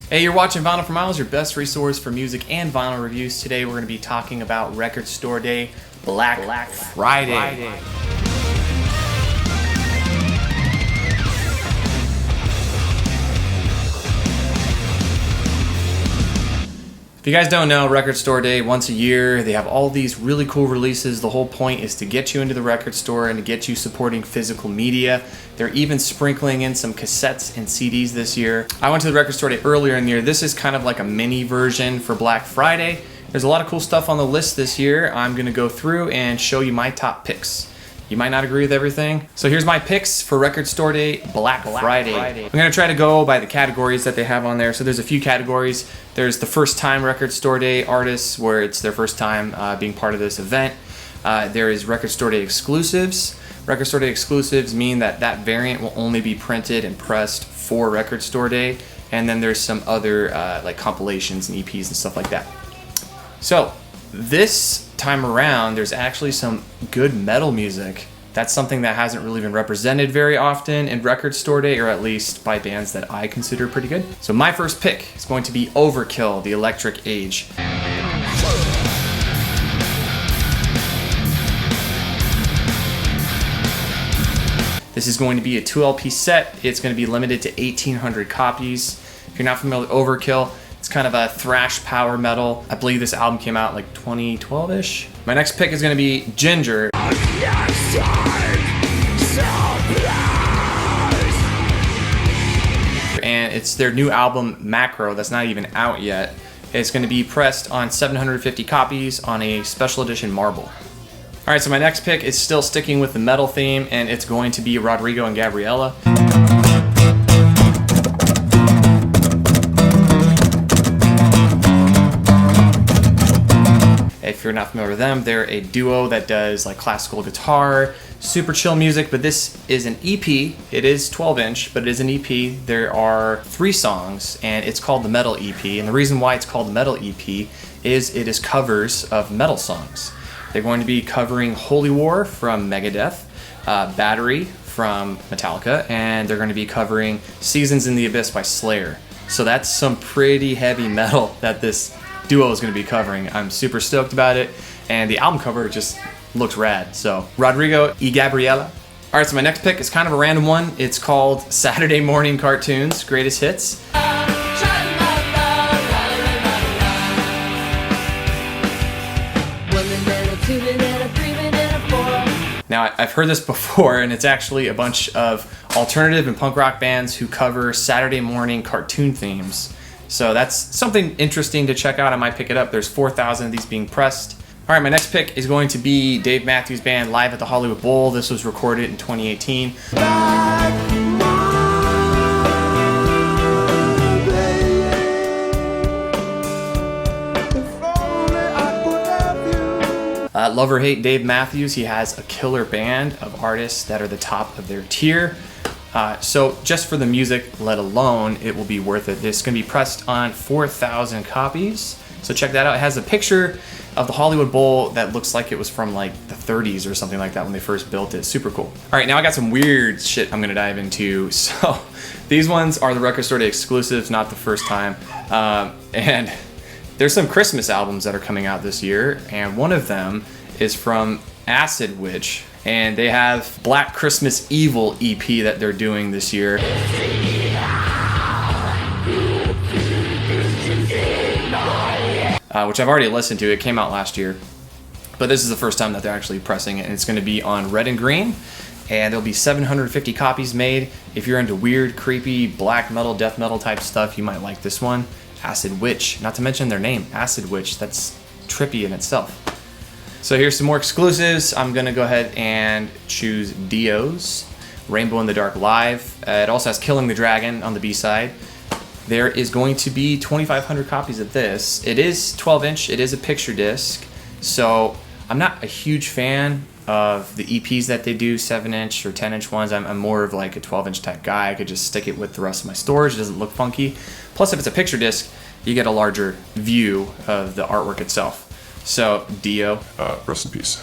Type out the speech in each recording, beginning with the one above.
Hey, you're watching Vinyl for Miles, your best resource for music and vinyl reviews. Today we're going to be talking about Record Store Day, Black Friday. If you guys don't know, Record Store Day, once a year, they have all these really cool releases. The whole point is to get you into the record store and to get you supporting physical media. They're even sprinkling in some cassettes and CDs this year. I went to the Record Store Day earlier in the year. This is kind of like a mini version for Black Friday. There's a lot of cool stuff on the list this year. I'm gonna go through and show you my top picks. You might not agree with everything. So here's my picks for Record Store Day, Black Friday. I'm gonna try to go by the categories that they have on there. So there's a few categories. There's the first time Record Store Day artists, where it's their first time being part of this event. There is Record Store Day exclusives. Record Store Day exclusives mean that that variant will only be printed and pressed for Record Store Day. And then there's some other like compilations and EPs and stuff like that. So this time around, there's actually some good metal music. That's something that hasn't really been represented very often in Record Store Day, or at least by bands that I consider pretty good. So my first pick is going to be Overkill, The Electric Age. This is going to be a 2 LP set. It's going to be limited to 1,800 copies. If you're not familiar with Overkill, it's kind of a thrash power metal. I believe this album came out like 2012-ish. My next pick is going to be Ginger. And it's their new album, Macro, that's not even out yet. It's going to be pressed on 750 copies on a special edition marble. Alright, so my next pick is still sticking with the metal theme, and it's going to be Rodrigo and Gabriela. If you're not familiar with them, they're a duo that does like classical guitar, super chill music, but this is an EP. It is 12-inch, but it is an EP. There are 3 songs, and it's called the Metal EP. And the reason why it's called the Metal EP is it is covers of metal songs. They're going to be covering Holy War from Megadeth, Battery from Metallica, and they're going to be covering Seasons in the Abyss by Slayer. So that's some pretty heavy metal that this duo is going to be covering. I'm super stoked about it, and the album cover just looks rad. So Rodrigo y Gabriela. All right, so my next pick is kind of a random one. It's called Saturday Morning Cartoons Greatest Hits. Now, I've heard this before, and it's actually a bunch of alternative and punk rock bands who cover Saturday morning cartoon themes. So that's something interesting to check out. I might pick it up. There's 4,000 of these being pressed. All right, my next pick is going to be Dave Matthews Band live at the Hollywood Bowl. This was recorded in 2018. Love or hate Dave Matthews, he has a killer band of artists that are the top of their tier. So just for the music, let alone, it will be worth it. It's going to be pressed on 4,000 copies. So check that out. It has a picture of the Hollywood Bowl that looks like it was from like the 30s or something like that when they first built it. Super cool. All right, now I got some weird shit I'm going to dive into. So these ones are the Record Store Day exclusives, not the first time. And there's some Christmas albums that are coming out this year, and one of them is from Acid Witch, and they have Black Christmas Evil EP that they're doing this year. Which I've already listened to. It came out last year, but this is the first time that they're actually pressing it, and it's going to be on red and green, and there'll be 750 copies made. If you're into weird, creepy, black metal, death metal type stuff, you might like this one. Acid Witch, not to mention their name, Acid Witch. That's trippy in itself. So here's some more exclusives. I'm gonna go ahead and choose Dio's Rainbow in the Dark Live. It also has Killing the Dragon on the B-side. There is going to be 2,500 copies of this. It is 12-inch, it is a picture disc. So I'm not a huge fan of the EPs that they do, 7-inch or 10-inch ones. I'm more of like a 12-inch type guy. I could just stick it with the rest of my storage. It doesn't look funky. Plus, if it's a picture disc, you get a larger view of the artwork itself. So, Dio. Rest in peace.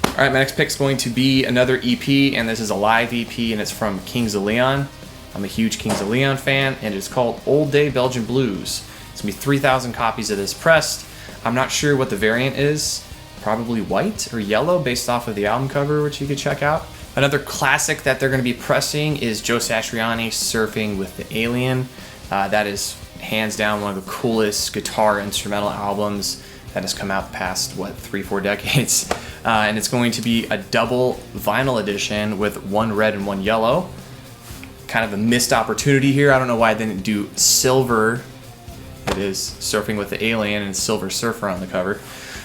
All right, my next pick is going to be another EP, and this is a live EP, and it's from Kings of Leon. I'm a huge Kings of Leon fan, and it's called Old Day Belgian Blues. It's gonna be 3,000 copies of this pressed. I'm not sure what the variant is, probably white or yellow based off of the album cover, which you could check out. Another classic that they're gonna be pressing is Joe Satriani, Surfing with the Alien. That is hands down one of the coolest guitar instrumental albums that has come out the past, what, 3-4 decades. And it's going to be a double vinyl edition with one red and one yellow. Kind of a missed opportunity here. I don't know why I didn't do silver. It is Surfing with the Alien and Silver Surfer on the cover.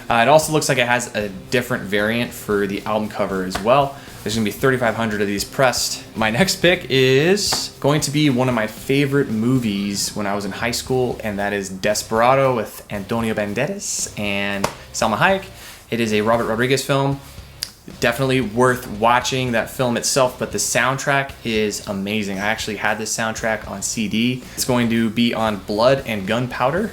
It also looks like it has a different variant for the album cover as well. There's gonna be 3,500 of these pressed. My next pick is going to be one of my favorite movies when I was in high school, and that is Desperado with Antonio Banderas and Salma Hayek. It is a Robert Rodriguez film. Definitely worth watching that film itself, but the soundtrack is amazing. I actually had this soundtrack on CD. It's going to be on Blood and Gunpowder.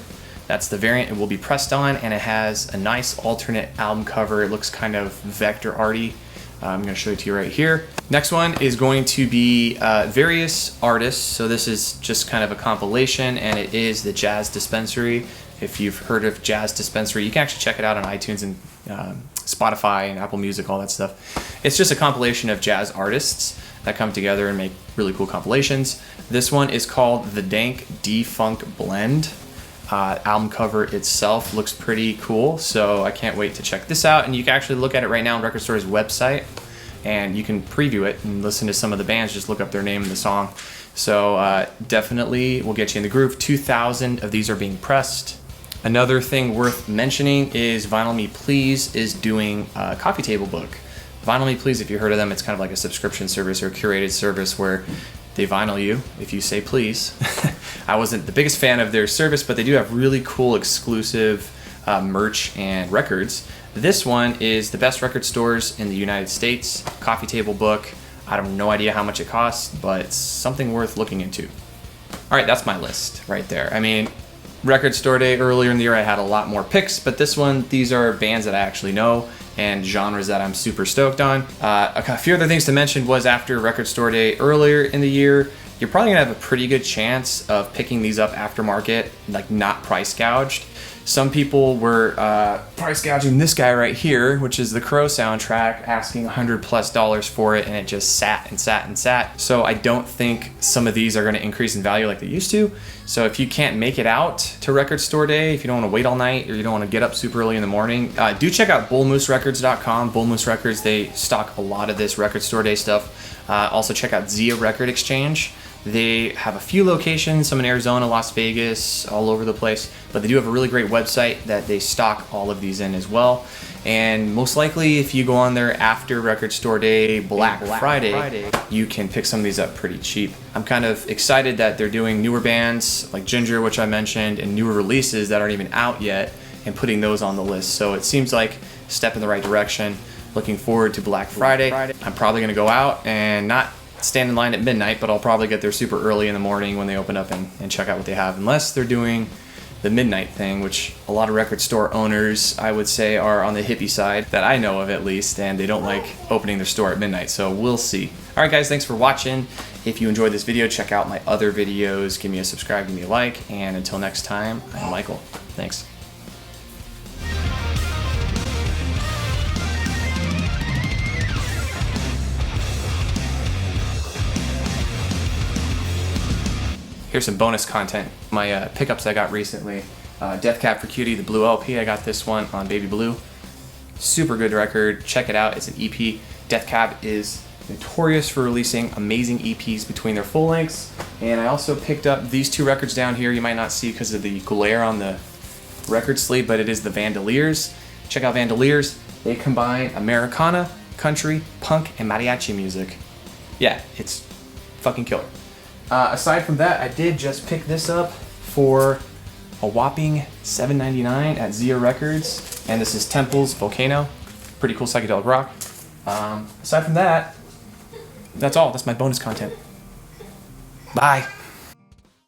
That's the variant it will be pressed on, and it has a nice alternate album cover. It looks kind of vector arty. I'm going to show it to you right here. Next one is going to be various artists. So this is just kind of a compilation, and it is the Jazz Dispensary. If you've heard of Jazz Dispensary, you can actually check it out on iTunes and Spotify and Apple Music, all that stuff. It's just a compilation of jazz artists that come together and make really cool compilations. This one is called The Dank D-Funk Blend. Album cover itself looks pretty cool, so I can't wait to check this out. And you can actually look at it right now on Record Store's website, and you can preview it and listen to some of the bands. Just look up their name and the song. So definitely will get you in the groove. 2,000 of these are being pressed. Another thing worth mentioning is Vinyl Me Please is doing a coffee table book. Vinyl Me Please, if you heard of them, it's kind of like a subscription service or a curated service where they vinyl you if you say please. I wasn't the biggest fan of their service, but they do have really cool exclusive merch and records. This one is the best record stores in the United States, coffee table book. I have no idea how much it costs, but it's something worth looking into. All right, that's my list right there. I mean, Record Store Day earlier in the year, I had a lot more picks, but this one, these are bands that I actually know and genres that I'm super stoked on. A few other things to mention was after Record Store Day earlier in the year, you're probably gonna have a pretty good chance of picking these up aftermarket, like not price gouged. Some people were price gouging this guy right here, which is the Crow soundtrack, asking $100+ for it, and it just sat and sat and sat. So I don't think some of these are gonna increase in value like they used to. So if you can't make it out to Record Store Day, if you don't wanna wait all night or you don't wanna get up super early in the morning, do check out bullmooserecords.com. Bull Moose Records, they stock a lot of this Record Store Day stuff. Also check out Zia Record Exchange. They have a few locations, some in Arizona, Las Vegas, all over the place, but they do have a really great website that they stock all of these in as well. And most likely, if you go on there after Record Store Day, Black Friday, you can pick some of these up pretty cheap. I'm kind of excited that they're doing newer bands like Ginger, which I mentioned, and newer releases that aren't even out yet, and putting those on the list. So it seems like a step in the right direction. Looking forward to Black Friday. I'm probably gonna go out and not stand in line at midnight, but I'll probably get there super early in the morning when they open up and check out what they have, unless they're doing the midnight thing, which a lot of record store owners, I would say, are on the hippie side, that I know of at least, and they don't like opening their store at midnight, so we'll see. All right, guys, thanks for watching. If you enjoyed this video, check out my other videos. Give me a subscribe, give me a like, and until next time, I'm Michael. Thanks. Here's some bonus content. My pickups I got recently. Death Cab for Cutie, the blue LP. I got this one on Baby Blue. Super good record. Check it out. It's an EP. Death Cab is notorious for releasing amazing EPs between their full lengths. And I also picked up these two records down here. You might not see because of the glare on the record sleeve, but it is the Vandaliers. Check out Vandaliers. They combine Americana, country, punk, and mariachi music. Yeah, it's fucking killer. Aside from that, I did just pick this up for a whopping $7.99 at Zia Records, and this is Temple's Volcano. Pretty cool psychedelic rock. Aside from that, that's all. That's my bonus content. Bye.